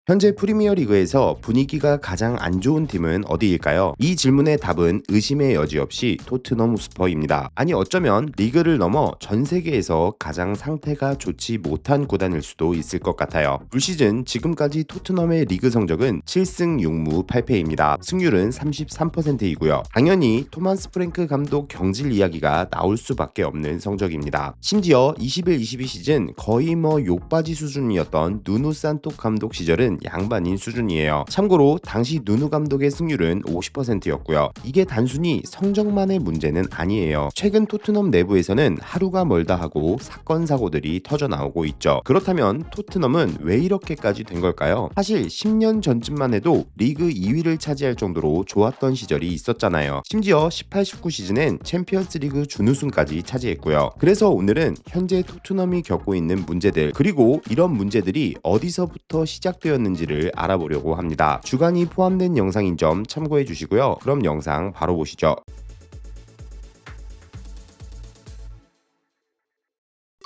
현재 프리미어리그에서 분위기가 가장 안 좋은 팀은 어디일까요? 이 질문의 답은 의심의 여지 없이 토트넘 스퍼입니다. 아니 어쩌면 리그를 넘어 전 세계에서 가장 상태가 좋지 못한 구단일 수도 있을 것 같아요. 올 시즌 지금까지 토트넘의 리그 성적은 7승 6무 8패입니다. 승률은 33%이고요. 당연히 토마스 프랭크 감독 경질 이야기가 나올 수밖에 없는 성적입니다. 심지어 21-22 시즌 거의 욕바지 수준이었던 누누 산토 감독 시절은 양반인 수준이에요. 참고로 당시 누누 감독의 승률은 50%였고요. 이게 단순히 성적만의 문제는 아니에요. 최근 토트넘 내부에서는 하루가 멀다 하고 사건 사고들이 터져 나오고 있죠. 그렇다면 토트넘은 왜 이렇게까지 된 걸까요? 사실 10년 전쯤만 해도 리그 2위를 차지할 정도로 좋았던 시절이 있었잖아요. 심지어 18-19 시즌엔 챔피언스 리그 준우승까지 차지했고요. 그래서 오늘은 현재 토트넘이 겪고 있는 문제들, 그리고 이런 문제들이 어디서부터 시작되었는지를 알아보려고 합니다. 주간이 포함된 영상인 점 참고해 주시고요. 그럼 영상 바로 보시죠.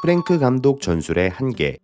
프랭크 감독 전술의 한계.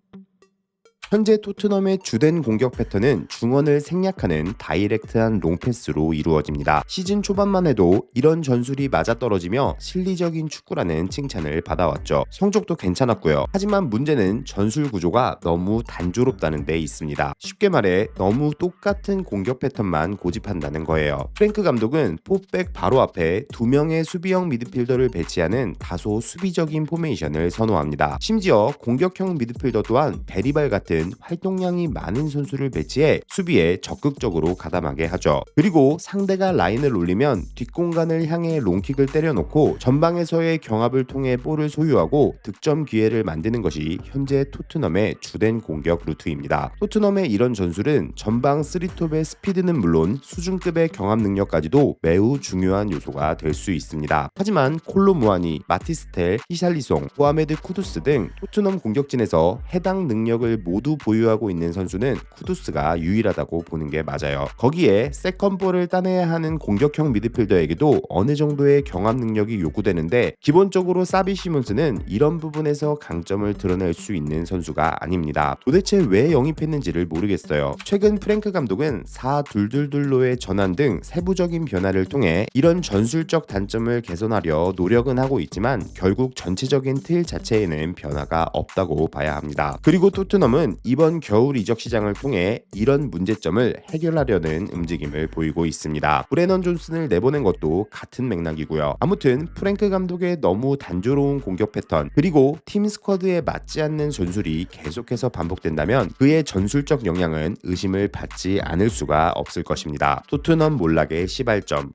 현재 토트넘의 주된 공격 패턴은 중원을 생략하는 다이렉트한 롱패스로 이루어집니다. 시즌 초반만 해도 이런 전술이 맞아떨어지며 실리적인 축구라는 칭찬을 받아왔죠. 성적도 괜찮았고요. 하지만 문제는 전술 구조가 너무 단조롭다는 데 있습니다. 쉽게 말해 너무 똑같은 공격 패턴만 고집한다는 거예요. 프랭크 감독은 포백 바로 앞에 2명의 수비형 미드필더를 배치하는 다소 수비적인 포메이션을 선호합니다. 심지어 공격형 미드필더 또한 베리발 같은 활동량이 많은 선수를 배치해 수비에 적극적으로 가담하게 하죠. 그리고 상대가 라인을 올리면 뒷공간을 향해 롱킥을 때려놓고 전방에서의 경합을 통해 볼을 소유하고 득점 기회를 만드는 것이 현재 토트넘의 주된 공격 루트입니다. 토트넘의 이런 전술은 전방 3톱의 스피드는 물론 수준급의 경합 능력까지도 매우 중요한 요소가 될 수 있습니다. 하지만 콜로 무아니, 마티스텔, 히샬리송, 모하메드 쿠두스 등 토트넘 공격진에서 해당 능력을 모두 보유하고 있는 선수는 쿠두스가 유일하다고 보는 게 맞아요. 거기에 세컨볼을 따내야 하는 공격형 미드필더에게도 어느 정도의 경합 능력이 요구되는데 기본적으로 사비 시몬스는 이런 부분에서 강점을 드러낼 수 있는 선수가 아닙니다. 도대체 왜 영입했는지를 모르겠어요. 최근 프랭크 감독은 4-2-2-2로의 전환 등 세부적인 변화를 통해 이런 전술적 단점을 개선하려 노력은 하고 있지만 결국 전체적인 틀 자체에는 변화가 없다고 봐야 합니다. 그리고 토트넘은 이번 겨울 이적 시장을 통해 이런 문제점을 해결하려는 움직임을 보이고 있습니다. 브레넌 존슨을 내보낸 것도 같은 맥락이고요. 아무튼 프랭크 감독의 너무 단조로운 공격 패턴, 그리고 팀 스쿼드에 맞지 않는 전술이 계속해서 반복된다면 그의 전술적 영향은 의심을 받지 않을 수가 없을 것입니다. 토트넘 몰락의 시발점.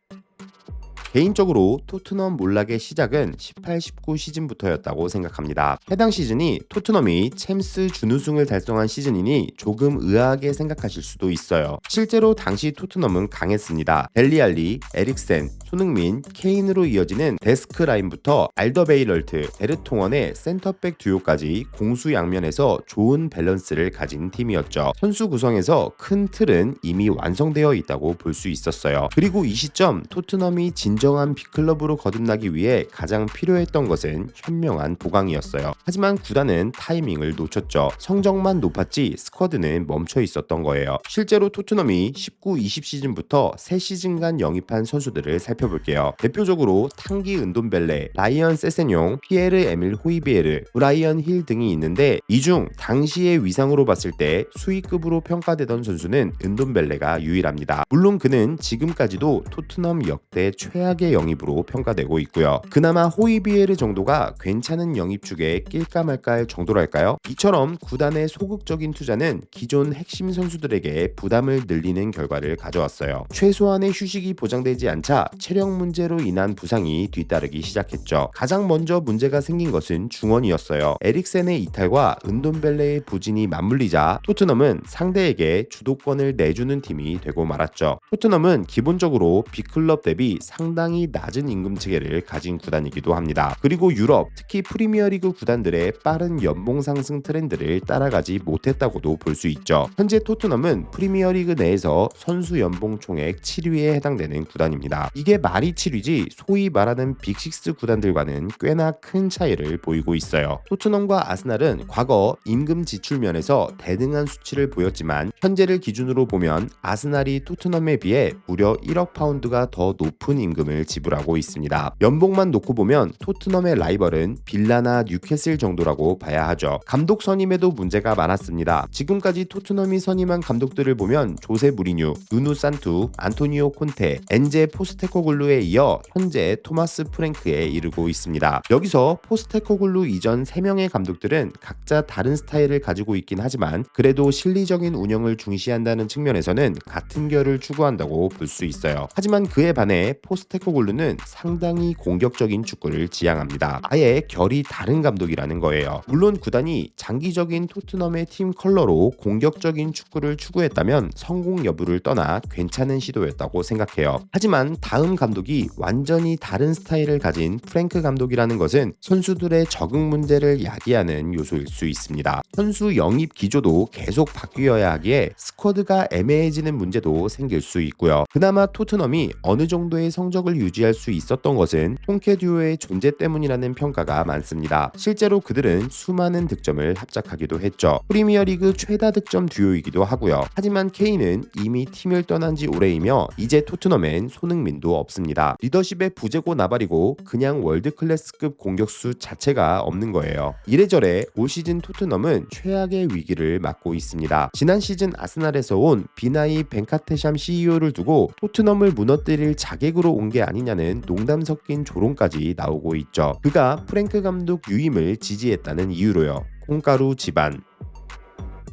개인적으로 토트넘 몰락의 시작은 18-19 시즌부터였다고 생각합니다. 해당 시즌이 토트넘이 챔스 준우승을 달성한 시즌이니 조금 의아하게 생각하실 수도 있어요. 실제로 당시 토트넘은 강했습니다. 델리알리, 에릭센, 손흥민, 케인으로 이어지는 데스크 라인부터 알더베이럴트, 베르통원의 센터백 듀오까지 공수양면에서 좋은 밸런스를 가진 팀이었죠. 선수 구성에서 큰 틀은 이미 완성되어 있다고 볼 수 있었어요. 그리고 이 시점 토트넘이 진정한 빅클럽으로 거듭나기 위해 가장 필요했던 것은 현명한 보강이었어요. 하지만 구단은 타이밍을 놓쳤죠. 성적만 높았지 스쿼드는 멈춰 있었던 거예요. 실제로 토트넘이 19-20 시즌부터 3시즌간 영입한 선수들을 살펴볼게요. 대표적으로 탕기 은돈벨레, 라이언 세세뇽, 피에르 에밀 호이비에르, 브라이언 힐 등이 있는데 이 중 당시의 위상으로 봤을 때 수위급으로 평가되던 선수는 은돈벨레가 유일합니다. 물론 그는 지금까지도 토트넘 역대 최악의 영입으로 평가되고 있고요. 그나마 호이비에르 정도가 괜찮은 영입 중에 낄까 말까 할 정도랄까요? 이처럼 구단의 소극적인 투자는 기존 핵심 선수들에게 부담을 늘리는 결과를 가져왔어요. 최소한의 휴식이 보장되지 않자 체력 문제로 인한 부상이 뒤따르기 시작했죠. 가장 먼저 문제가 생긴 것은 중원이었어요. 에릭센의 이탈과 은돈벨레의 부진이 맞물리자 토트넘은 상대에게 주도권을 내주는 팀이 되고 말았죠. 토트넘은 기본적으로 빅클럽 대비 상당 상당히 낮은 임금 체계를 가진 구단이기도 합니다. 그리고 유럽, 특히 프리미어리그 구단들의 빠른 연봉 상승 트렌드를 따라가지 못했다고도 볼 수 있죠. 현재 토트넘은 프리미어리그 내에서 선수 연봉 총액 7위에 해당되는 구단입니다. 이게 말이 7위지 소위 말하는 빅6 구단들과는 꽤나 큰 차이를 보이고 있어요. 토트넘과 아스날은 과거 임금 지출 면에서 대등한 수치를 보였지만 현재를 기준으로 보면 아스날이 토트넘에 비해 무려 1억 파운드가 더 높은 임금을 지불하고 있습니다. 연봉만 놓고 보면 토트넘의 라이벌은 빌라나 뉴캐슬 정도라고 봐야 하죠. 감독 선임에도 문제가 많았습니다. 지금까지 토트넘이 선임한 감독들을 보면 조세 무리뉴, 누누 산투, 안토니오 콘테, 엔제 포스테코글루에 이어 현재 토마스 프랭크에 이르고 있습니다. 여기서 포스테코글루 이전 3명의 감독들은 각자 다른 스타일을 가지고 있긴 하지만 그래도 실리적인 운영을 중시한다는 측면에서는 같은 결을 추구한다고 볼 수 있어요. 하지만 그에 반해 포스테코글루는 상당히 공격적인 축구를 지향합니다. 아예 결이 다른 감독이라는 거예요. 물론 구단이 장기적인 토트넘의 팀 컬러로 공격적인 축구를 추구했다면 성공 여부를 떠나 괜찮은 시도였다고 생각해요. 하지만 다음 감독이 완전히 다른 스타일을 가진 프랭크 감독이라는 것은 선수들의 적응 문제를 야기하는 요소일 수 있습니다. 선수 영입 기조도 계속 바뀌어야 하기에 스쿼드가 애매해지는 문제도 생길 수 있고요. 그나마 토트넘이 어느 정도의 성적을 유지할 수 있었던 것은 통케 듀오의 존재 때문이라는 평가가 많습니다. 실제로 그들은 수많은 득점을 합작하기도 했죠. 프리미어리그 최다 득점 듀오이기도 하고요. 하지만 케인은 이미 팀을 떠난 지 오래이며 이제 토트넘엔 손흥민도 없습니다. 리더십의 부재고 나발이고 그냥 월드클래스급 공격수 자체가 없는 거예요. 이래저래 올 시즌 토트넘은 최악의 위기를 맞고 있습니다. 지난 시즌 아스날에서 온 비나이 벤카테샴 CEO를 두고 토트넘을 무너뜨릴 자객으로 온 게 아니냐는 농담 섞인 조롱까지 나오고 있죠. 그가 프랭크 감독 유임을 지지했다는 이유로요. 콩가루 집안.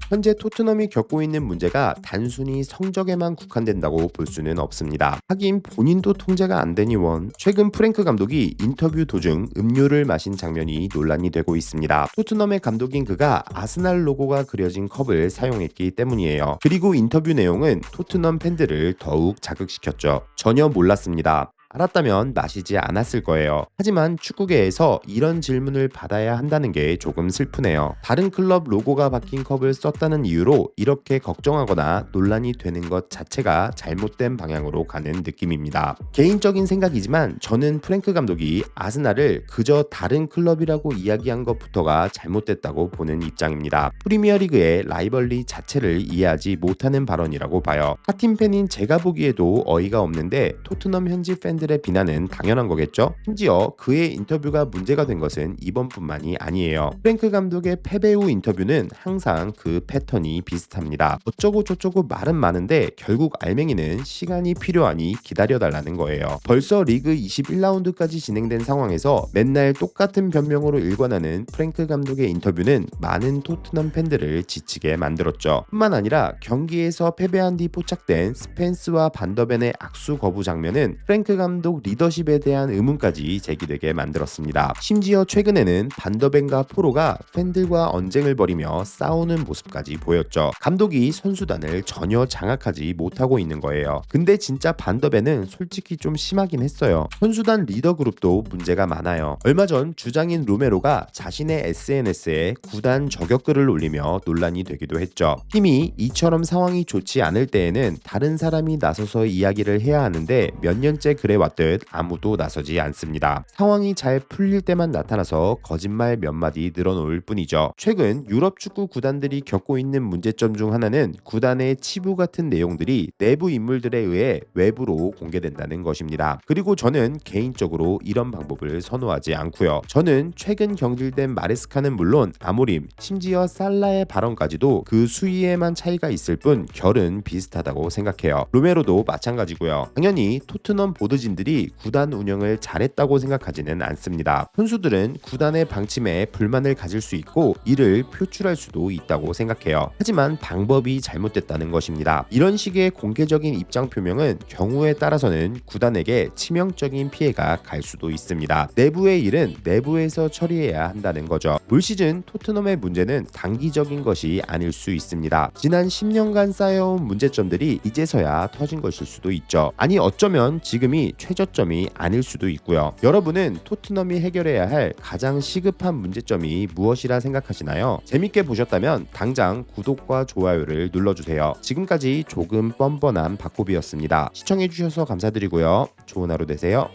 현재 토트넘이 겪고 있는 문제가 단순히 성적에만 국한된다고 볼 수는 없습니다. 하긴 본인도 통제가 안 되니 원. 최근 프랭크 감독이 인터뷰 도중 음료를 마신 장면이 논란이 되고 있습니다. 토트넘의 감독인 그가 아스날 로고가 그려진 컵을 사용했기 때문이에요. 그리고 인터뷰 내용은 토트넘 팬들을 더욱 자극시켰죠. 전혀 몰랐습니다. 알았다면 마시지 않았을 거예요. 하지만 축구계에서 이런 질문을 받아야 한다는 게 조금 슬프네요. 다른 클럽 로고가 박힌 컵을 썼다는 이유로 이렇게 걱정하거나 논란이 되는 것 자체가 잘못된 방향으로 가는 느낌입니다. 개인적인 생각이지만 저는 프랭크 감독이 아스날을 그저 다른 클럽이라고 이야기한 것부터가 잘못됐다고 보는 입장입니다. 프리미어리그의 라이벌리 자체를 이해하지 못하는 발언이라고 봐요. 타팀 팬인 제가 보기에도 어이가 없는데 토트넘 현지 팬들의 비난은 당연한 거겠죠? 심지어 그의 인터뷰가 문제가 된 것은 이번뿐만이 아니에요. 프랭크 감독의 패배 후 인터뷰는 항상 그 패턴이 비슷합니다. 어쩌고 저쩌고 말은 많은데 결국 알맹이는 시간이 필요하니 기다려달라는 거예요. 벌써 리그 21라운드까지 진행된 상황에서 맨날 똑같은 변명으로 일관하는 프랭크 감독의 인터뷰는 많은 토트넘 팬들을 지치게 만들었죠. 뿐만 아니라 경기에서 패배한 뒤 포착된 스펜스와 반더벤의 악수 거부 장면은 프랭크 감독 리더십에 대한 의문까지 제기되게 만들었습니다. 심지어 최근에는 반더벤과 포로가 팬들과 언쟁을 벌이며 싸우는 모습까지 보였죠. 감독이 선수단을 전혀 장악하지 못하고 있는 거예요. 근데 진짜 반더벤은 솔직히 좀 심하긴 했어요. 선수단 리더 그룹도 문제가 많아요. 얼마 전 주장인 로메로가 자신의 SNS에 구단 저격글을 올리며 논란이 되기도 했죠. 팀이 이처럼 상황이 좋지 않을 때에는 다른 사람이 나서서 이야기를 해야 하는데 몇 년째 그래 왔듯 아무도 나서지 않습니다. 상황이 잘 풀릴 때만 나타나서 거짓말 몇 마디 늘어놓을 뿐이죠. 최근 유럽 축구 구단들이 겪고 있는 문제점 중 하나는 구단의 치부 같은 내용들이 내부 인물들에 의해 외부로 공개된다는 것입니다. 그리고 저는 개인적으로 이런 방법을 선호하지 않고요. 저는 최근 경질된 마레스카는 물론 아모림, 심지어 살라의 발언까지도 그 수위에만 차이가 있을 뿐 결은 비슷하다고 생각해요. 로메로도 마찬가지고요. 당연히 토트넘 보드진들이 구단 운영을 잘했다고 생각하지는 않습니다. 선수들은 구단의 방침에 불만을 가질 수 있고 이를 표출할 수도 있다고 생각해요. 하지만 방법이 잘못됐다는 것입니다. 이런 식의 공개적인 입장 표명은 경우에 따라서는 구단에게 치명적인 피해가 갈 수도 있습니다. 내부의 일은 내부에서 처리해야 한다는 거죠. 올 시즌 토트넘의 문제는 단기적인 것이 아닐 수 있습니다. 지난 10년간 쌓여온 문제점들이 이제서야 터진 것일 수도 있죠. 아니 어쩌면 지금이 최저점이 아닐 수도 있고요. 여러분은 토트넘이 해결해야 할 가장 시급한 문제점이 무엇이라 생각하시나요? 재밌게 보셨다면 당장 구독과 좋아요를 눌러주세요. 지금까지 조금 뻔뻔한 박고비였습니다. 시청해주셔서 감사드리고요. 좋은 하루 되세요.